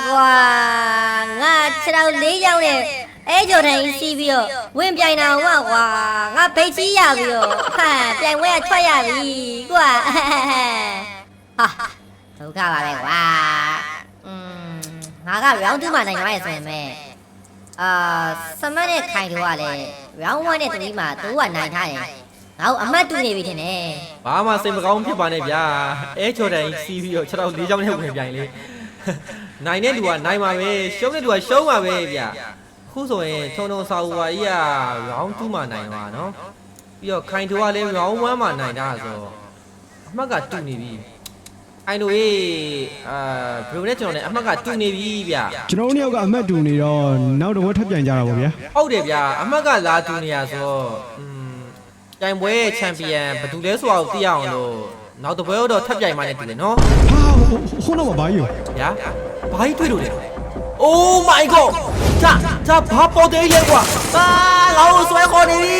ကွာငါခြေထောက်၄ယောက်နဲ့အဲကြော်တိုင်းစီးပြီးတော့ဝင်ပြိုင်တာကွာငါဘိတ်ကြီးရပြီးတော့ပြိုင်ပွဲကထွက်ရပြီကွာဟာဒုက္ခပါပဲကွာငါက round 2မှာနိုင်သွားရဆိုရင်မဲ့စမတ်နဲ့ခိုင်တို့ကလည်း round 1နဲ့3မှာသူကနိုင်ထားတယ်ငါ့ကိုအမှတ်တူနေပြီထင်တယ်ဘာမှစိတ်မကောင်းဖြစ်ပါနဲ့ဗျာအဲချော်တိုင်းစီးပြီးတော့6တော့4ချောင်းနဲ့ဝင်ပြိုင်လေနိုင်တဲ့လူကနိုင်ပါပဲရှုံးတဲ့လူကရှုံးပါပဲဗျာခုဆိုရင်ထုံထုံစာဝါကြီးက round 2မှာနိုင်သွားနော်ပြီးတော့ခိုင်တို့ကလည်း round 1မှာနိုင်တာဆိုအမှတ်ကတူနေပြီအိုင်တို့ဘယ်လိုလဲကျွန်တော်လည်းအမှတ်ကတူနေပြီဗျာကျွန်တော်တို့ယောက်ကအမှတ်တူနေတော့နောက်တော့ထပ်ပြန်ကြတာပေါ့ဗျာဟုတ်တယ်ဗျာအမှတ်ကလာတူနေရဆိုပြိုင်ပွဲချန်ပီယံဘယ်သူလဲဆိုတာကိုသိရအောင်လို့နောက်တစ်ပွဲတော့ထပ်ပြိုင်မှလည်းတူတယ်နော်ဟာဟိုတော့မဘာကြီးရောဗျာဘာကြီးတွေ့လို့လဲ Oh my god ဒါဘာပေါ်တယ်လဲကွာငါ့ကိုဆွဲခေါ်နေပြီ